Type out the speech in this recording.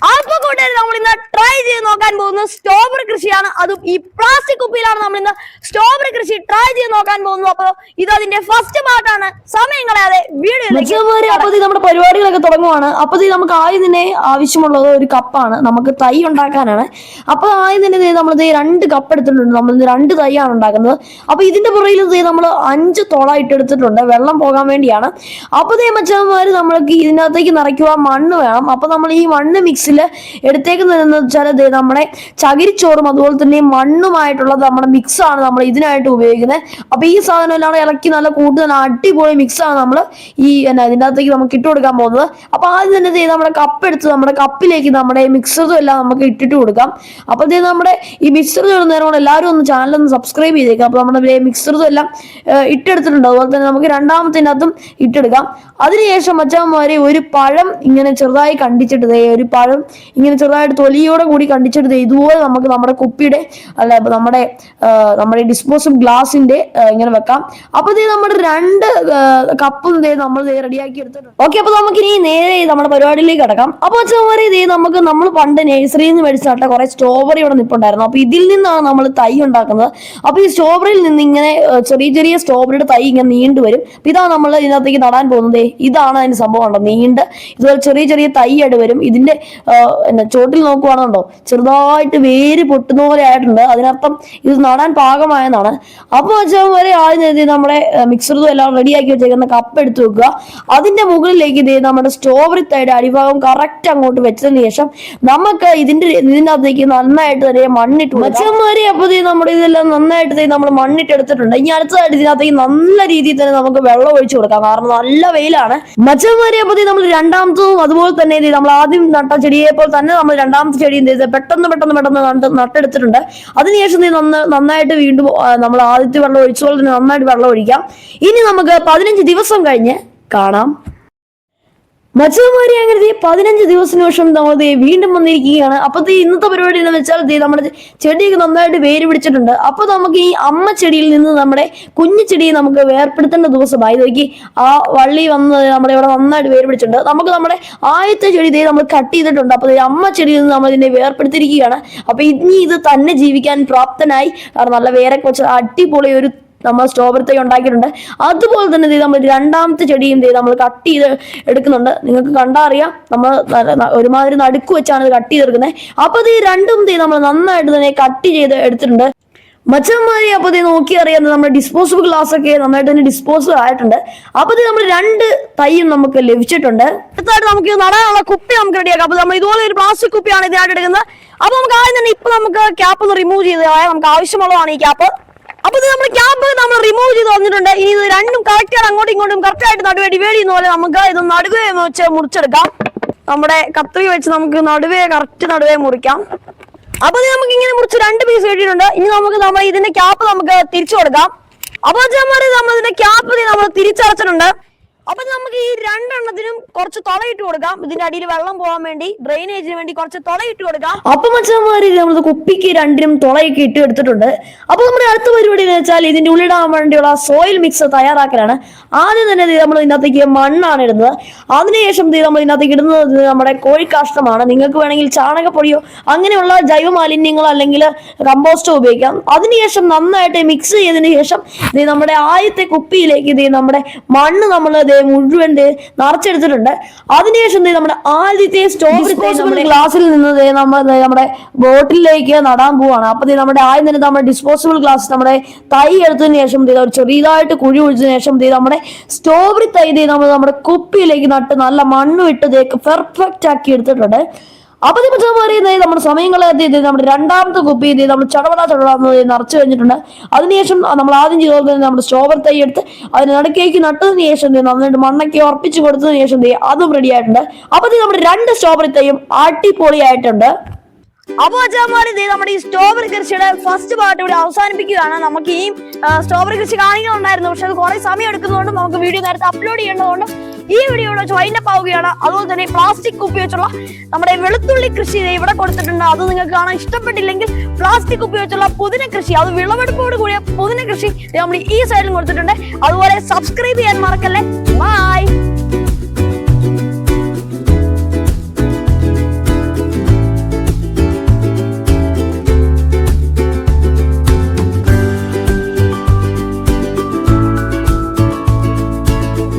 അപ്പൊ കൂട്ടുകാർ നമ്മൾ ഇന്ന് ട്രൈ ചെയ്ത് നോക്കാൻ പോകുന്നത് സ്ട്രോബെറി കൃഷിയാണ്. അതും ഈ പ്ലാസ്റ്റിക് കുപ്പിയിലാണ് നമ്മൾ ഇന്ന് സ്ട്രോബെറി കൃഷി ട്രൈ ചെയ്ത് നോക്കാൻ പോകുന്നത്. അപ്പൊ ഇത് അതിന്റെ ഫസ്റ്റ് പാർട്ടാണ്. സമയം കളയാതെ വീഡിയോ നമ്മുടെ പരിപാടികളൊക്കെ തുടങ്ങുവാണ്. അപ്പൊ നമുക്ക് ആദ്യം തന്നെ ആവശ്യമുള്ളത് ഒരു കപ്പാണ്. നമുക്ക് തൈ ഉണ്ടാക്കാനാണ്. അപ്പൊ ആദ്യം തന്നെ നമ്മൾ 2 കപ്പ് എടുത്തിട്ടുണ്ട്. നമ്മൾ 2 തൈയാണ് ഉണ്ടാക്കുന്നത്. അപ്പൊ ഇതിന്റെ പുറകിൽ നമ്മൾ 5 തുള ഇട്ടെടുത്തിട്ടുണ്ട്, വെള്ളം പോകാൻ വേണ്ടിയാണ്. അപ്പൊ മച്ചാന്മാര് നമ്മൾക്ക് ഇതിനകത്തേക്ക് നിറയ്ക്കുക മണ്ണ് വേണം. അപ്പൊ നമ്മൾ ഈ മണ്ണ് മിക്സിൽ എടുത്തേക്കുന്നതെന്ന് വെച്ചാൽ നമ്മുടെ ചകിരിച്ചോറും അതുപോലെ തന്നെ മണ്ണുമായിട്ടുള്ളത് നമ്മുടെ മിക്സ് ആണ് നമ്മൾ ഇതിനായിട്ട് ഉപയോഗിക്കുന്നത്. അപ്പൊ ഈ സാധനം എല്ലാം ഇളക്കി നല്ല കൂടുതൽ അടിപൊളി മിക്സ് ആണ് നമ്മൾ ഈ ഇതിൻ്റെ അകത്തേക്ക് നമുക്ക് ഇട്ട് കൊടുക്കാൻ പോകുന്നത്. അപ്പൊ ആദ്യം തന്നെ നമ്മുടെ കപ്പ് എടുത്ത് നമ്മുടെ കപ്പിലേക്ക് നമ്മുടെ മിക്സറും എല്ലാം നമുക്ക് ഇട്ടിട്ട് കൊടുക്കാം. അപ്പൊ നമ്മുടെ ഈ മിക്സർ നേരം കൊണ്ട് എല്ലാവരും ഒന്ന് ചാനലൊന്ന് സബ്സ്ക്രൈബ് ചെയ്തേക്കാം. അപ്പൊ നമ്മുടെ മിക്സറും എല്ലാം ഇട്ടെടുത്തിട്ടുണ്ട്. അതുപോലെ തന്നെ നമുക്ക് രണ്ടാമത്തിനകത്തും ഇട്ടെടുക്കാം. അതിനുശേഷം മച്ചാന്മാരെ ഒരു പഴം ഇങ്ങനെ ചെറുതായി കണ്ടിച്ചിട്ട് ഒരു പഴം ഇങ്ങനെ ചെറുതായിട്ട് തൊലിയോടെ കൂടി കണ്ടിച്ചെടുത്ത് ഇതുപോലെ നമുക്ക് നമ്മുടെ കുപ്പിയുടെ നമ്മുടെ ഡിസ്പോസിബിൾ ഗ്ലാസിന്റെ ഇങ്ങനെ വെക്കാം. അപ്പൊ നമ്മുടെ 2 കപ്പും നമ്മൾ റെഡിയാക്കി എടുത്തിട്ടുണ്ട്. ഓക്കെ, അപ്പൊ നമുക്ക് ഇനി നേരെ നമ്മുടെ പരിപാടിയിലേക്ക് കിടക്കാം. അപ്പൊ വെച്ചാൽ നമ്മൾ പണ്ട് നഴ്സറിയിൽ നിന്ന് മേടിച്ച് നട്ട കുറെ സ്ട്രോബെറി ഇവിടെ നിൽപ്പുണ്ടായിരുന്നു. അപ്പൊ ഇതിൽ നിന്നാണ് നമ്മൾ തൈ ഉണ്ടാക്കുന്നത്. അപ്പൊ ഈ സ്ട്രോബെറിയിൽ നിന്ന് ഇങ്ങനെ ചെറിയ ചെറിയ സ്ട്രോബെറിയുടെ തൈ ഇങ്ങനെ നീണ്ടു വരും. ഇതാണ് നമ്മൾ ഇതിനകത്തേക്ക് നടാൻ പോകുന്നത്. ഇതാണ് അതിന്റെ സംഭവം ഉണ്ടോ, നീണ്ട് ഇതുപോലെ ചെറിയ ചെറിയ തൈയായിട്ട് വരും. ഇതിന്റെ ചോട്ടിൽ നോക്കുവാണെന്നുണ്ടോ ചെറുതായിട്ട് വേര് പൊട്ടുന്ന പോലെ ആയിട്ടുണ്ട്. അതിനർത്ഥം ഇത് നടാൻ പാകമായെന്നാണ്. അപ്പൊ വെച്ചാൽ ആദ്യം നമ്മുടെ മിക്സറും എല്ലാം റെഡിയാക്കി വെച്ചേക്കുന്ന കപ്പ് എടുത്ത് വെക്കുക. അതിന്റെ മുകളിലേക്ക് നമ്മുടെ സ്ട്രോബെറി തൈയുടെ അടിഭാഗം കറക്റ്റ് അങ്ങോട്ട് വെച്ചതിന് ശേഷം നമുക്ക് ഇതിന്റെ അകത്തേക്ക് നന്നായിട്ട് തന്നെ മണ്ണിട്ട് മച്ചന്മാരെ. അപ്പൊ നമ്മുടെ ഇതെല്ലാം നന്നായിട്ട് നമ്മൾ മണ്ണിട്ട് എടുത്തിട്ടുണ്ട്. ഇനി അടുത്തതായിട്ട് ഇതിനകത്തേക്ക് നല്ല രീതിയിൽ തന്നെ നമുക്ക് വെള്ളം ഒഴിച്ചു കൊടുക്കാം, കാരണം നല്ല വെയിലാണ് മച്ചന്മാരെ. അപ്പൊ നമ്മൾ രണ്ടാമത്തതും അതുപോലെ തന്നെ നമ്മൾ ആദ്യം നട്ട ചെടിയെ പോലെ തന്നെ നമ്മൾ രണ്ടാമത്തെ ചെടി പെട്ടെന്ന് നട്ടെടുത്തിട്ടുണ്ട്. അതിനുശേഷം നന്നായിട്ട് വീണ്ടും നമ്മൾ ആദ്യത്തെ വെള്ളം ഒഴിച്ചതുപോലെ തന്നെ നന്നായിട്ട് വെള്ളം ഒഴിക്കാം. ഇനി നമുക്ക് 15 ദിവസം കഴിഞ്ഞ് കാണാം. മച്ചന്മാരെ അങ്ങനെ 15 ദിവസത്തിന് ശേഷം നമ്മൾ വീണ്ടും വന്നിരിക്കുകയാണ്. അപ്പൊ ഇന്നത്തെ പരിപാടി എന്ന് വെച്ചാൽ നമ്മുടെ ചെടിയൊക്കെ നന്നായിട്ട് വേര് പിടിച്ചിട്ടുണ്ട്. അപ്പൊ നമുക്ക് ഈ അമ്മ ചെടിയിൽ നിന്ന് നമ്മുടെ കുഞ്ഞു ചെടിയെ നമുക്ക് വേർപ്പെടുത്തേണ്ട ദിവസമായി. നോക്കി ആ വള്ളി വന്ന് നമ്മുടെ ഇവിടെ നന്നായിട്ട് വേര് പിടിച്ചിട്ടുണ്ട്. നമുക്ക് നമ്മുടെ ആദ്യത്തെ ചെടി നമ്മൾ കട്ട് ചെയ്തിട്ടുണ്ട്. അപ്പൊ അമ്മ ചെടിയിൽ നിന്ന് നമ്മൾ ഇതിനെ വേർപ്പെടുത്തിയിരിക്കുകയാണ്. അപ്പൊ ഇനി ഇത് തന്നെ ജീവിക്കാൻ പ്രാപ്തനായി, കാരണം നല്ല വേരൊക്കെ വെച്ച് അടിപൊളി ഒരു നമ്മൾ സ്ട്രോബെറി തൈ ഉണ്ടാക്കിയിട്ടുണ്ട്. അതുപോലെ തന്നെ നമ്മൾ രണ്ടാമത്തെ ചെടിയും നമ്മൾ കട്ട് ചെയ്ത് എടുക്കുന്നുണ്ട്. നിങ്ങൾക്ക് കണ്ടാ അറിയാം, നമ്മൾ ഒരുമാതിരി നടുക്ക് വെച്ചാണ് ഇത് കട്ട് ചെയ്തെടുക്കുന്നത്. അപ്പൊ ഈ രണ്ടും നമ്മൾ നന്നായിട്ട് തന്നെ കട്ട് ചെയ്ത് എടുത്തിട്ടുണ്ട് മച്ചന്മാരെ. അപ്പൊ നോക്കി അറിയാം, നമ്മുടെ ഡിസ്പോസിബിൾ ഗ്ലാസ് ഒക്കെ നന്നായിട്ട് തന്നെ ഡിസ്പോസിബിൾ ആയിട്ടുണ്ട്. അപ്പൊ നമ്മൾ 2 തൈയും നമുക്ക് ലഭിച്ചിട്ടുണ്ട്. അടുത്തായിട്ട് നമുക്ക് നടാനുള്ള കുപ്പി നമുക്ക് റെഡിയാക്കാം. അപ്പൊ നമ്മൾ ഇതുപോലെ ഒരു പ്ലാസ്റ്റിക് കുപ്പിയാണ് ഇതിനായിട്ട് എടുക്കുന്നത്. അപ്പൊ നമുക്ക് ആദ്യം തന്നെ ഇപ്പൊ നമുക്ക് ക്യാപ്പ് ഒന്ന് റിമൂവ് ചെയ്ത് നമുക്ക് ആവശ്യമുള്ളതാണ് ഈ ക്യാപ്പ്. അപ്പൊ നമ്മുടെ ക്യാപ്പ് നമ്മൾ റിമൂവ് ചെയ്ത് വന്നിട്ടുണ്ട്. ഇനി ഇത് രണ്ടും കറക്റ്റാണ്, അങ്ങോട്ടും ഇങ്ങോട്ടും കറക്റ്റായിട്ട് നടുവേ ഡിവൈഡ് ചെയ്യുന്ന പോലെ നമുക്ക് ഇത് നടുവേ വെച്ച് മുറിച്ചെടുക്കാം. നമ്മുടെ കത്രി വെച്ച് നമുക്ക് കറക്റ്റ് നടുവേ മുറിക്കാം. അപ്പൊ നമുക്ക് ഇങ്ങനെ മുറിച്ച് 2 പീസ് കിട്ടിയിട്ടുണ്ട്. ഇനി നമുക്ക് ഇതിന്റെ ക്യാപ്പ് നമുക്ക് തിരിച്ചു കൊടുക്കാം. അപ്പൊ നമ്മൾ ഇതിന്റെ ക്യാപ്പ് നമ്മൾ തിരിച്ചടച്ചിട്ടുണ്ട്. അപ്പൊ നമുക്ക് ഈ 2 എണ്ണത്തിനും കുറച്ച് തുളയിട്ട് കൊടുക്കാം. ഇതിന്റെ അടിയിൽ വെള്ളം പോകാൻ വേണ്ടി, ഡ്രെയിനേജിന് വേണ്ടി കുറച്ച് തുളയിട്ട് കൊടുക്കാം. അപ്പൊ മച്ചന്മാര് നമ്മൾ കുപ്പിക്ക് 2നും തുളയൊക്കെ ഇട്ട് എടുത്തിട്ടുണ്ട്. അപ്പൊ നമ്മുടെ അടുത്ത പരിപാടി എന്ന് വെച്ചാൽ ഇതിന്റെ ഉള്ളിടാൻ വേണ്ടിയുള്ള സോയിൽ മിക്സ് തയ്യാറാക്കലാണ്. ആദ്യം തന്നെ നമ്മൾ ഇതിനകത്തേക്ക് മണ്ണാണ് ഇടുന്നത്. അതിനുശേഷം നമ്മൾ ഇതിനകത്തേക്ക് ഇടുന്നത് നമ്മുടെ കോഴിക്കാഷ്ടമാണ്. നിങ്ങൾക്ക് വേണമെങ്കിൽ ചാണകപ്പൊടിയോ അങ്ങനെയുള്ള ജൈവ മാലിന്യങ്ങളോ അല്ലെങ്കിൽ കമ്പോസ്റ്റോ ഉപയോഗിക്കാം. അതിനുശേഷം നന്നായിട്ട് മിക്സ് ചെയ്തതിനു ശേഷം നമ്മുടെ ആദ്യത്തെ കുപ്പിയിലേക്ക് നമ്മുടെ മണ്ണ് നമ്മൾ മുഴുവൻ നിറച്ചെടുത്തിട്ടുണ്ട്. അതിനുശേഷം നമ്മുടെ ആദ്യത്തെ സ്ട്രോബെറി ഗ്ലാസ്സിൽ നിന്ന് നമ്മുടെ ബോട്ടിലേക്ക് നടാൻ പോവാണ്. അപ്പൊ നമ്മുടെ ആദ്യം തന്നെ നമ്മുടെ ഡിസ്പോസിബിൾ ഗ്ലാസ് നമ്മുടെ തൈ എടുത്തതിന് ശേഷം ചെറിയതായിട്ട് കുഴി ഒഴിച്ചതിന് ശേഷം നമ്മുടെ സ്ട്രോബെറി തൈ നമ്മുടെ കുപ്പിയിലേക്ക് നട്ട് നല്ല മണ്ണ് ഇട്ട് പെർഫെക്റ്റ് ആക്കി എടുത്തിട്ടുണ്ട്. അപ്പൊ നമ്മുടെ സമയങ്ങളെ നമ്മുടെ രണ്ടാമത്തെ കുപ്പി നമ്മൾ ചടവട നിറച്ചു കഴിഞ്ഞിട്ടുണ്ട്. അതിനുശേഷം നമ്മൾ ആദ്യം ചെയ്തതുപോലെ നമ്മുടെ സ്ട്രോബെറി തൈ എടുത്ത് അതിന് നടുക്കേക്ക് നട്ടതിന് ശേഷം നന്നായിട്ട് മണ്ണൊക്കെ ഉറപ്പിച്ച് കൊടുത്തതിന് ശേഷം അതും റെഡി ആയിട്ടുണ്ട്. അപ്പൊ നമ്മുടെ 2 സ്ട്രോബെറി തൈയും അടിപൊളിയായിട്ടുണ്ട്. അപ്പൊ നമ്മുടെ ഈ സ്ട്രോബെറി കൃഷിയുടെ ഫസ്റ്റ് പാർട്ട് ഇവിടെ അവസാനിപ്പിക്കുകയാണ്. നമുക്ക് ഈ സ്ട്രോബെറി കൃഷി കാണിക്കുന്നുണ്ടായിരുന്നു, പക്ഷെ അത് കുറെ സമയം എടുക്കുന്നതുകൊണ്ട് നമുക്ക് വീഡിയോ നേരത്തെ അപ്ലോഡ് ചെയ്യേണ്ടതുകൊണ്ട് ഈ വീഡിയോ ഇവിടെ വൈൻഡപ്പ് ആവുകയാണ്. അതുപോലെ തന്നെ പ്ലാസ്റ്റിക് കുപ്പി വെച്ചുള്ള നമ്മുടെ വെളുത്തുള്ളി കൃഷി ഇവിടെ കൊടുത്തിട്ടുണ്ട്. അത് നിങ്ങൾക്ക് കാണാൻ ഇഷ്ടപ്പെട്ടില്ലെങ്കിൽ പ്ലാസ്റ്റിക് കുപ്പി വെച്ചുള്ള പുതിന കൃഷി, അത് വിളവെടുപ്പോട് കൂടിയ പുതിന കൃഷി നമ്മൾ ഈ സൈഡിലും കൊടുത്തിട്ടുണ്ട്. അതുപോലെ സബ്സ്ക്രൈബ് ചെയ്യാൻ മറക്കല്ലേ. ബൈ.